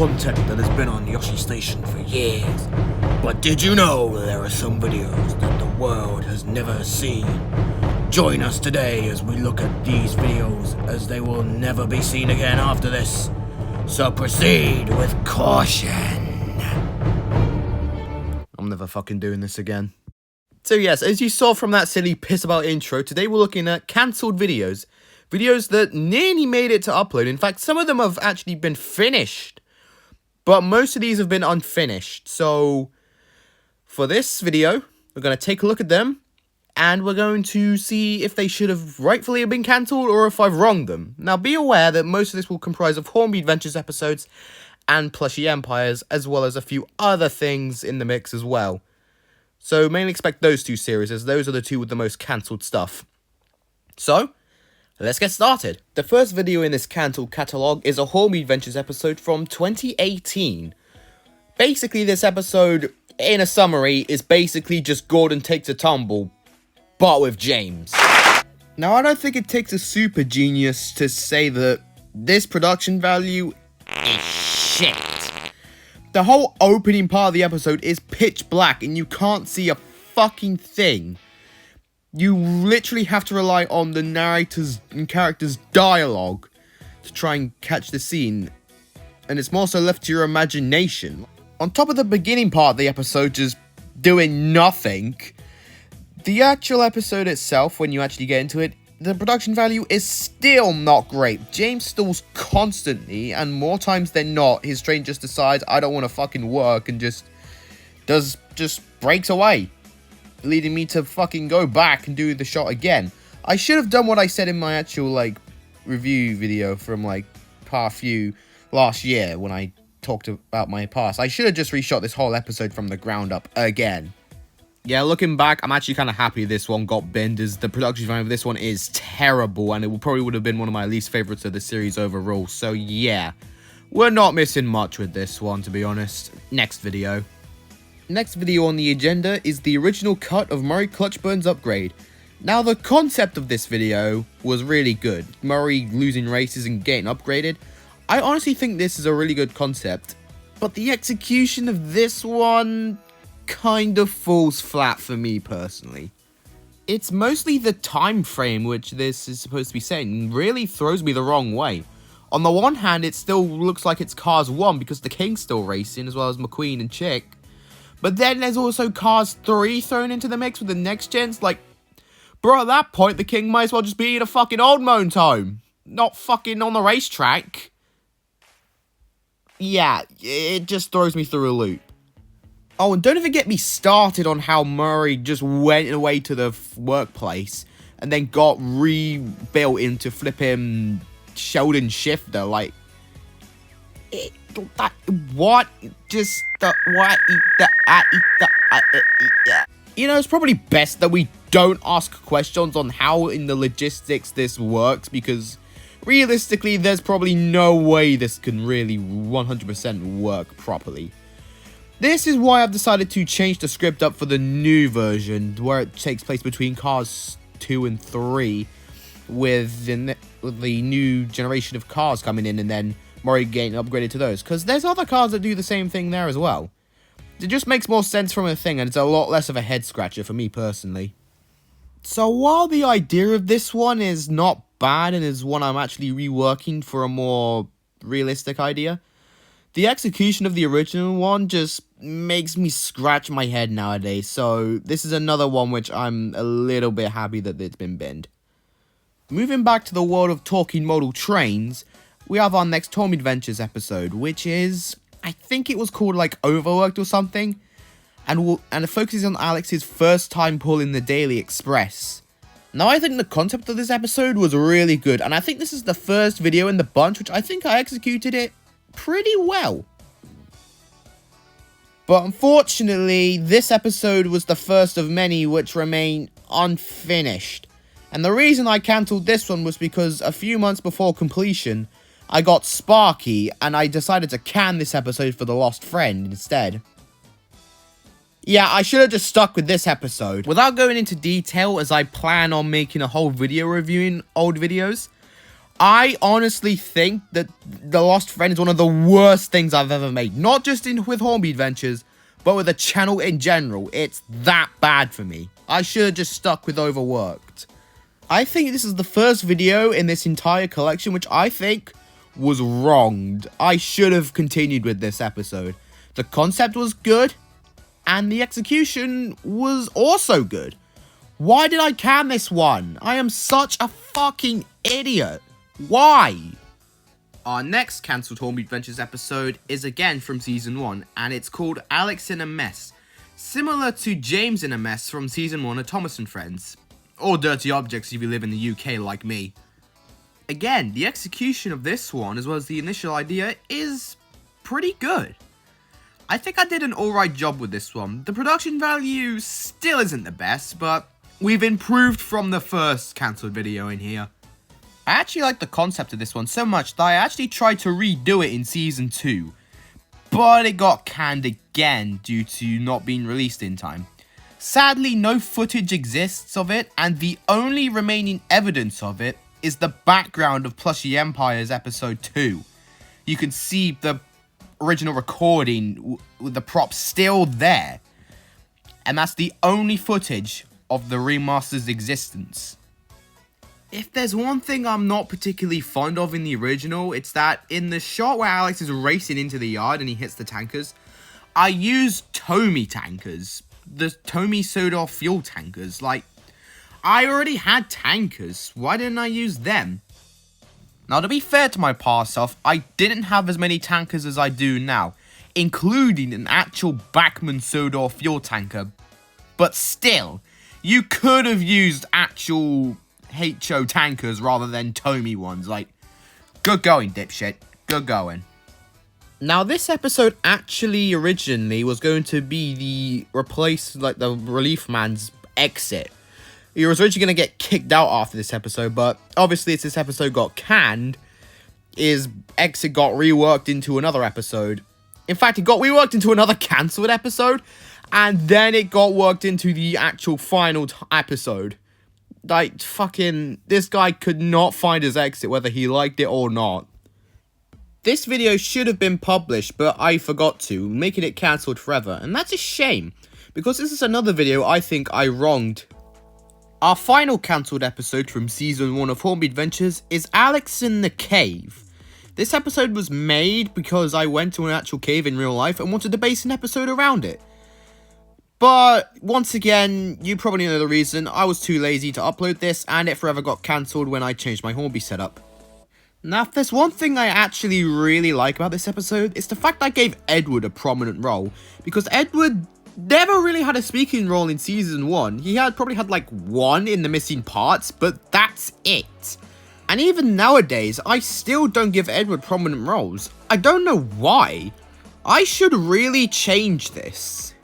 content that has been on Yoshi Station for years. But did you know there are some videos that the world has never seen? Join us today as we look at these videos, as they will never be seen again after this. So proceed with caution. I'm never fucking doing this again. So yes, as you saw from that silly piss about intro, today we're looking at cancelled videos. Videos that nearly made it to upload. In fact, some of them have actually been finished, but most of these have been unfinished. So for this video, we're going to take a look at them, and we're going to see if they should have rightfully been cancelled or if I've wronged them. Now, be aware that most of this will comprise of Hornby Adventures episodes and Plushie Empires, as well as a few other things in the mix as well. So mainly expect those two series, as those are the two with the most cancelled stuff. So let's get started. The first video in this cancelled catalogue is a Hornby Adventures episode from 2018. Basically, this episode, in a summary, is basically just Gordon takes a tumble, but with James. Now, I don't think it takes a super genius to say that this production value is shit. The whole opening part of the episode is pitch black and you can't see a fucking thing. You literally have to rely on the narrator's and character's dialogue to try and catch the scene, and it's more so left to your imagination. On top of the beginning part of the episode just doing nothing, the actual episode itself, when you actually get into it, the production value is still not great. James stalls constantly, and more times than not, his train just decides, I don't want to fucking work, and just breaks away, leading me to fucking go back and do the shot again. I should have done what I said in my actual, review video from, part few last year when I talked about my past. I should have just reshot this whole episode from the ground up again. Yeah, looking back, I'm actually kind of happy this one got binned, as the production value of this one is terrible, and it probably would have been one of my least favorites of the series overall. So yeah, we're not missing much with this one, to be honest. Next video. Next video on the agenda is the original cut of Murray Clutchburn's upgrade. Now, the concept of this video was really good. Murray losing races and getting upgraded. I honestly think this is a really good concept, but the execution of this one kind of falls flat for me personally. It's mostly the time frame which this is supposed to be saying really throws me the wrong way. On the one hand, it still looks like it's Cars 1 because the King's still racing, as well as McQueen and Chick. But then there's also Cars 3 thrown into the mix with the next gens. Bro, at that point, the King might as well just be in a fucking old motorhome home, not fucking on the racetrack. Yeah, it just throws me through a loop. Oh, and don't even get me started on how Murray just went away to the workplace and then got rebuilt into flipping Sheldon Shifter. You know, it's probably best that we don't ask questions on how in the logistics this works, because realistically, there's probably no way this can really 100% work properly. This is why I've decided to change the script up for the new version, where it takes place between Cars 2 and 3, with the new generation of cars coming in, and then Murray getting upgraded to those. Because there's other cars that do the same thing there as well. It just makes more sense from a thing, and it's a lot less of a head-scratcher for me personally. So while the idea of this one is not bad, and is one I'm actually reworking for a more realistic idea, the execution of the original one just makes me scratch my head nowadays, so this is another one which I'm a little bit happy that it's been binned. Moving back to the world of talking model trains, we have our next Hornby Adventures episode, which is, I think it was called Overworked or something, and it focuses on Alex's first time pulling the Daily Express. Now, I think the concept of this episode was really good, and I think this is the first video in the bunch which I think I executed it pretty well. But unfortunately, this episode was the first of many which remain unfinished. And the reason I cancelled this one was because a few months before completion, I got Sparky, and I decided to can this episode for The Lost Friend instead. Yeah, I should have just stuck with this episode. Without going into detail, as I plan on making a whole video reviewing old videos, I honestly think that The Lost Friend is one of the worst things I've ever made. Not just with Hornby Adventures, but with the channel in general. It's that bad for me. I should have just stuck with Overworked. I think this is the first video in this entire collection which I think was wronged. I should have continued with this episode. The concept was good, and the execution was also good. Why did I can this one? I am such a fucking idiot. Why? Our next cancelled Hornby Adventures episode is again from Season 1, and it's called Alex in a Mess. Similar to James in a Mess from Season 1 of Thomas and Friends. Or Dirty Objects if you live in the UK like me. Again, the execution of this one, as well as the initial idea, is pretty good. I think I did an alright job with this one. The production value still isn't the best, but we've improved from the first cancelled video in here. I actually like the concept of this one so much that I actually tried to redo it in Season 2. But it got canned again due to not being released in time. Sadly, no footage exists of it, and the only remaining evidence of it is the background of Plushy Empires Episode 2. You can see the original recording with the props still there. And that's the only footage of the remaster's existence. If there's one thing I'm not particularly fond of in the original, it's that in the shot where Alex is racing into the yard and he hits the tankers, I used Tomy tankers. The Tomy Sodor fuel tankers. Like, I already had tankers. Why didn't I use them? Now, to be fair to my past self, I didn't have as many tankers as I do now, including an actual Bachmann Sodor fuel tanker. But still, you could have used actual HO tankers rather than Tomy ones. Like, good going, dipshit. Good going. Now, this episode actually originally was going to be the Relief Man's exit. He was originally going to get kicked out after this episode, but obviously as this episode got canned, his exit got reworked into another episode. In fact, it got reworked into another cancelled episode, and then it got worked into the actual final episode. Like, fucking, this guy could not find his exit whether he liked it or not. This video should have been published, but I forgot to, making it cancelled forever, and that's a shame, because this is another video I think I wronged. Our final cancelled episode from Season 1 of Hornby Adventures is Alex in the Cave. This episode was made because I went to an actual cave in real life and wanted to base an episode around it. But, once again, you probably know the reason. I was too lazy to upload this, and it forever got cancelled when I changed my Hornby setup. Now, if there's one thing I actually really like about this episode, it's the fact I gave Edward a prominent role, because Edward never really had a speaking role in Season 1. He probably had like one in the missing parts, but that's it. And even nowadays, I still don't give Edward prominent roles. I don't know why. I should really change this.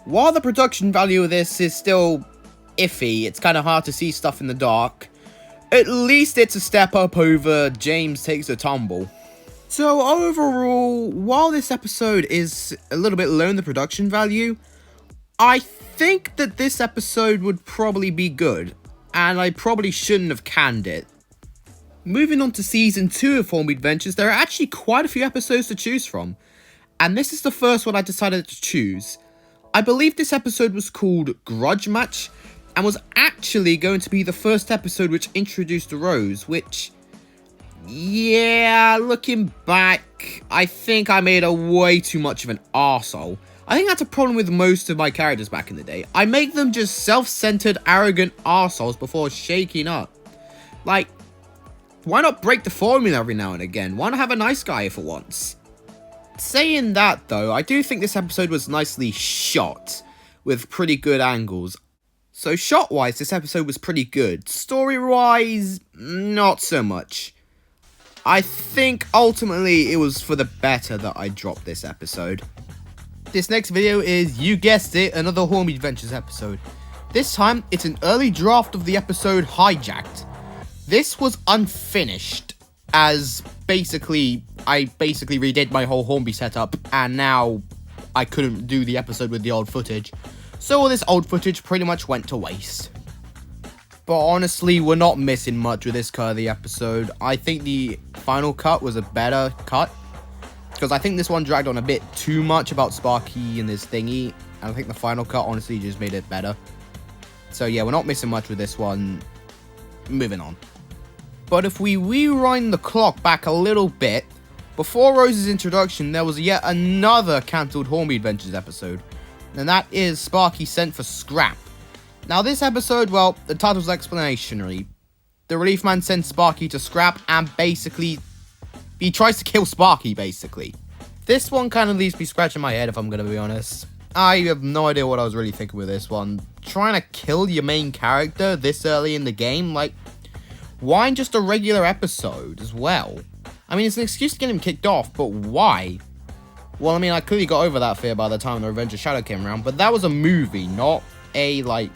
While the production value of this is still iffy, it's kind of hard to see stuff in the dark, at least it's a step up over James Takes a Tumble. So overall, while this episode is a little bit low in the production value, I think that this episode would probably be good, and I probably shouldn't have canned it. Moving on to Season 2 of Hornby Adventures, there are actually quite a few episodes to choose from, and this is the first one I decided to choose. I believe this episode was called Grudge Match, and was actually going to be the first episode which introduced Rose, which, yeah, looking back, I think I made her way too much of an arsehole. I think that's a problem with most of my characters back in the day. I make them just self-centered, arrogant arseholes before shaking up. Like, why not break the formula every now and again? Why not have a nice guy for once? Saying that, though, I do think this episode was nicely shot, with pretty good angles. So shot-wise, this episode was pretty good. Story-wise, not so much. I think, ultimately, it was for the better that I dropped this episode. This next video is, you guessed it, another Hornby Adventures episode. This time, it's an early draft of the episode Hijacked. This was unfinished, as I basically redid my whole Hornby setup, and now I couldn't do the episode with the old footage. So all this old footage pretty much went to waste. But honestly, we're not missing much with this cut of the episode. I think the final cut was a better cut, because I think this one dragged on a bit too much about Sparky and this thingy. And I think the final cut honestly just made it better. So yeah, we're not missing much with this one. Moving on. But if we rewind the clock back a little bit, before Rose's introduction, there was yet another cancelled Hornby Adventures episode. And that is Sparky Sent for Scrap. Now this episode, well, the title's explanatory. The relief man sends Sparky to Scrap and basically, he tries to kill Sparky, basically. This one kind of leaves me scratching my head, if I'm going to be honest. I have no idea what I was really thinking with this one. Trying to kill your main character this early in the game? Like, why just a regular episode as well? I mean, it's an excuse to get him kicked off, but why? Well, I mean, I clearly got over that fear by the time the Revenge of Shadow came around, but that was a movie, not a, like,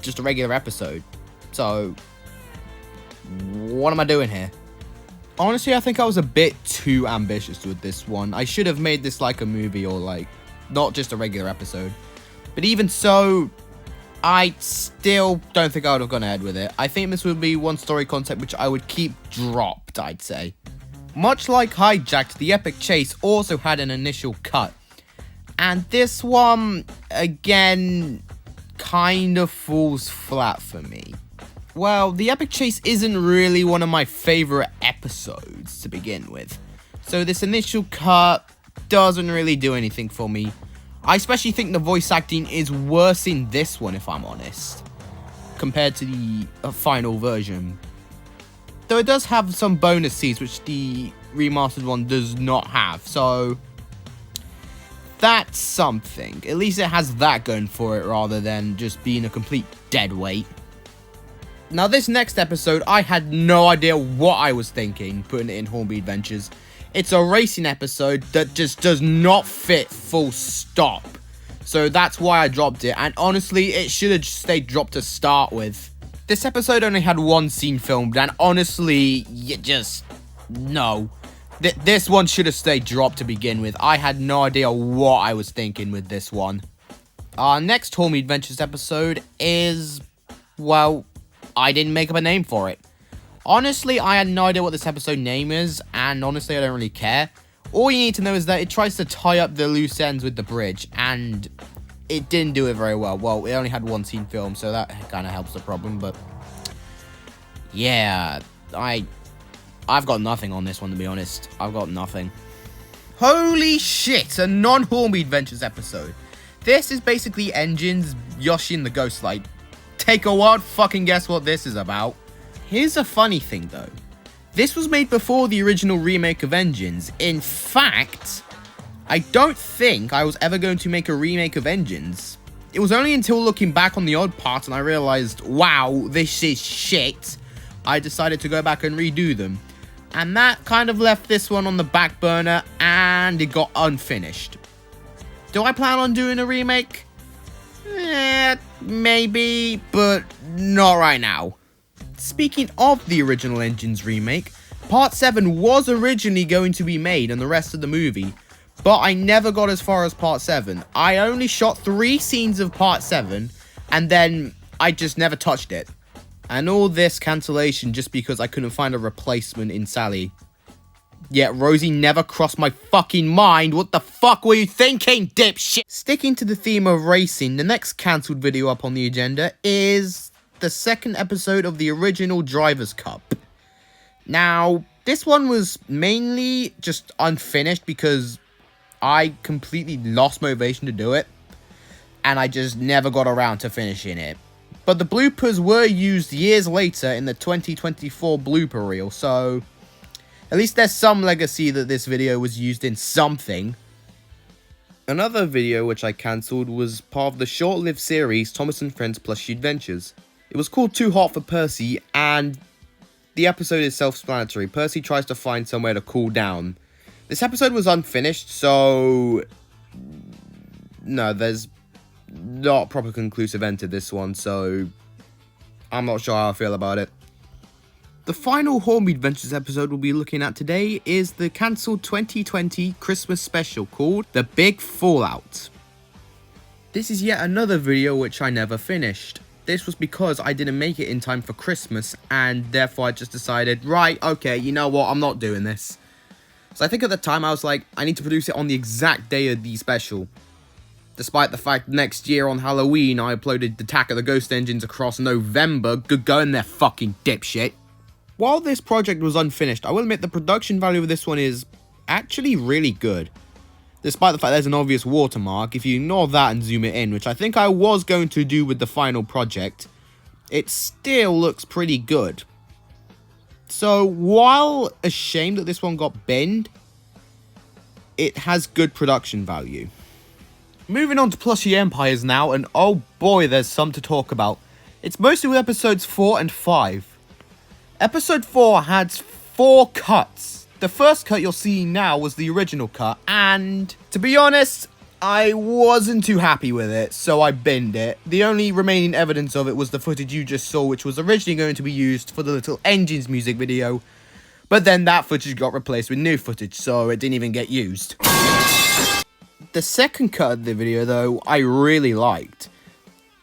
just a regular episode. So, what am I doing here? Honestly, I think I was a bit too ambitious with this one. I should have made this like a movie or like, not just a regular episode. But even so, I still don't think I would have gone ahead with it. I think this would be one story concept which I would keep dropped, I'd say. Much like Hijacked, the epic chase also had an initial cut. And this one, again, kind of falls flat for me. Well, the epic chase isn't really one of my favorite episodes to begin with. So this initial cut doesn't really do anything for me. I especially think the voice acting is worse in this one, if I'm honest, compared to the final version. Though it does have some bonus scenes, which the remastered one does not have, so that's something. At least it has that going for it, rather than just being a complete dead weight. Now, this next episode, I had no idea what I was thinking, putting it in Hornby Adventures. It's a racing episode that just does not fit full stop. So that's why I dropped it, and honestly, it should have stayed dropped to start with. This episode only had one scene filmed, and honestly, no. This one should have stayed dropped to begin with. I had no idea what I was thinking with this one. Our next Hornby Adventures episode is, well, I didn't make up a name for it. Honestly, I had no idea what this episode name is, and honestly, I don't really care. All you need to know is that it tries to tie up the loose ends with the bridge, and it didn't do it very well. Well, it only had one scene filmed, so that kind of helps the problem, but yeah, I've got nothing on this one, to be honest. I've got nothing. Holy shit, a non-Hornby Adventures episode. This is basically Engines, Yoshi and the Ghost Light. Take a wild fucking guess what this is about. Here's a funny thing though. This was made before the original remake of Engines. In fact, I don't think I was ever going to make a remake of Engines. It was only until looking back on the odd parts and I realized, wow, this is shit, I decided to go back and redo them. And that kind of left this one on the back burner and it got unfinished. Do I plan on doing a remake? Maybe, but not right now. Speaking of the original Engines remake, Part 7 was originally going to be made and the rest of the movie, but I never got as far as Part 7. I only shot 3 scenes of Part 7, and then I just never touched it. And all this cancellation just because I couldn't find a replacement in Sally. Yet Rosie never crossed my fucking mind. What the fuck were you thinking, dipshit? Sticking to the theme of racing, the next cancelled video up on the agenda is the second episode of the original Drivers' Cup. Now, this one was mainly just unfinished because I completely lost motivation to do it, and I just never got around to finishing it. But the bloopers were used years later in the 2024 blooper reel, so at least there's some legacy that this video was used in something. Another video which I cancelled was part of the short-lived series Thomas and Friends Plushy Adventures. It was called Too Hot for Percy, and the episode is self-explanatory. Percy tries to find somewhere to cool down. This episode was unfinished, so no, there's not proper conclusive end to this one, so I'm not sure how I feel about it. The final Hornby Adventures episode we'll be looking at today is the cancelled 2020 Christmas special called The Big Fallout. This is yet another video which I never finished. this was because I didn't make it in time for Christmas, and therefore I just decided, right, okay, you know what, I'm not doing this. So I think at the time I was like, I need to produce it on the exact day of the special. Despite the fact next year on Halloween I uploaded Attack of the Ghost Engines across November. Good going there, fucking dipshit. While this project was unfinished, I will admit the production value of this one is actually really good. Despite the fact there's an obvious watermark, if you ignore that and zoom it in, which I think I was going to do with the final project, it still looks pretty good. So, while a shame that this one got binned, it has good production value. Moving on to Plushie Empires now, and oh boy, there's some to talk about. It's mostly with episodes 4 and 5. Episode 4 had 4 cuts. The first cut you're seeing now was the original cut, and to be honest, I wasn't too happy with it, so I binned it. The only remaining evidence of it was the footage you just saw, which was originally going to be used for the Little Engines music video, but then that footage got replaced with new footage, so it didn't even get used. The second cut of the video, though, I really liked.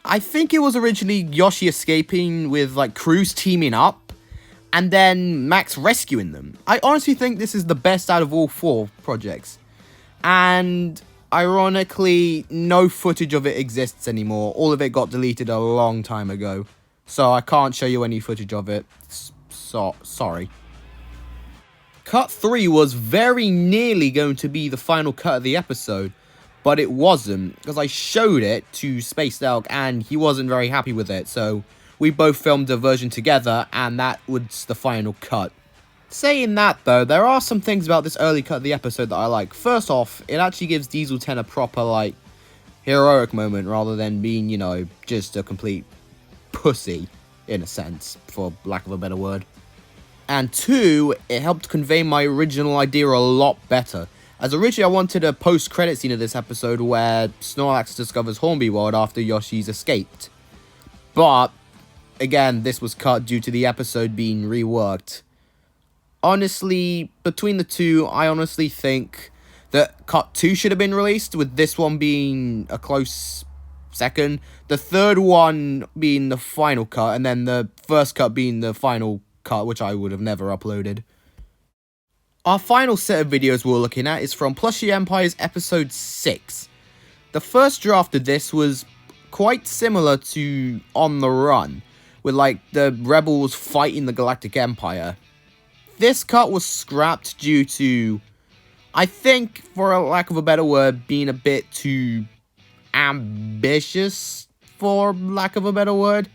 I think it was originally Yoshi escaping with, like, Cruz teaming up, and then Max rescuing them. I honestly think this is the best out of all 4 projects. And ironically, no footage of it exists anymore. All of it got deleted a long time ago. So I can't show you any footage of it. Sorry. Cut 3 was very nearly going to be the final cut of the episode, but it wasn't, because I showed it to Spaced Elk and he wasn't very happy with it, so we both filmed a version together, and that was the final cut. Saying that, though, there are some things about this early cut of the episode that I like. First off, it actually gives Diesel 10 a proper, like, heroic moment, rather than being, you know, just a complete pussy, in a sense, for lack of a better word. And 2, it helped convey my original idea a lot better. As originally I wanted a post-credit scene of this episode where Snorlax discovers Hornby World after Yoshi's escaped. But again, this was cut due to the episode being reworked. Honestly, between the two, I honestly think that cut 2 should have been released, with this one being a close second. The third one being the final cut, and then the first cut being the final cut, which I would have never uploaded. Our final set of videos we're looking at is from Plushie Empires episode 6. The first draft of this was quite similar to On the Run, with, like, the rebels fighting the Galactic Empire. This cut was scrapped due to, I think, for a lack of a better word, being a bit too ambitious, for lack of a better word.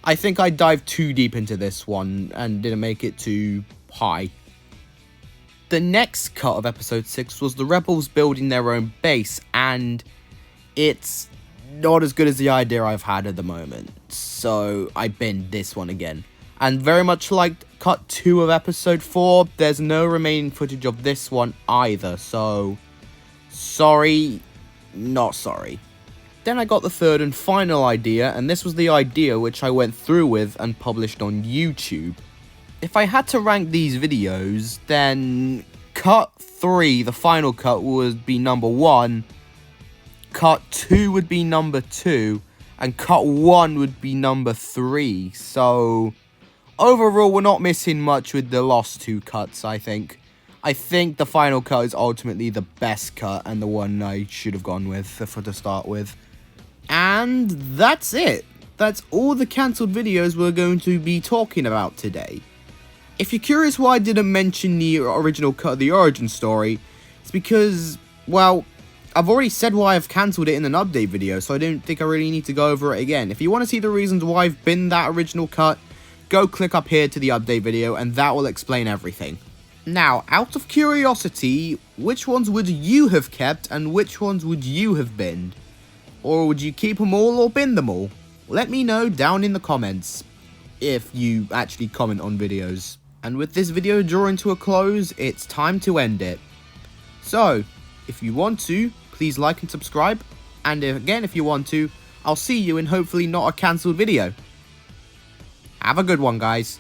I think I dived too deep into this one and didn't make it too high. The next cut of episode 6 was the rebels building their own base, and it's not as good as the idea I've had at the moment, so I binned this one again. And very much like cut 2 of episode 4, there's no remaining footage of this one either, so sorry, not sorry. Then I got the third and final idea, and this was the idea which I went through with and published on YouTube. If I had to rank these videos, then cut 3, the final cut, would be number 1, cut 2 would be number 2, and cut 1 would be number 3. So overall, we're not missing much with the last 2 cuts, I think. I think the final cut is ultimately the best cut and the one I should have gone with to start with. And that's it. That's all the cancelled videos we're going to be talking about today. If you're curious why I didn't mention the original cut of the origin story, it's because, well, I've already said why I've cancelled it in an update video, so I don't think I really need to go over it again. If you want to see the reasons why I've binned that original cut, go click up here to the update video and that will explain everything. Now, out of curiosity, which ones would you have kept and which ones would you have binned? Or would you keep them all or bin them all? Let me know down in the comments, if you actually comment on videos. And with this video drawing to a close, it's time to end it. So, if you want to, please like and subscribe, and again if you want to, I'll see you in hopefully not a cancelled video. Have a good one, guys.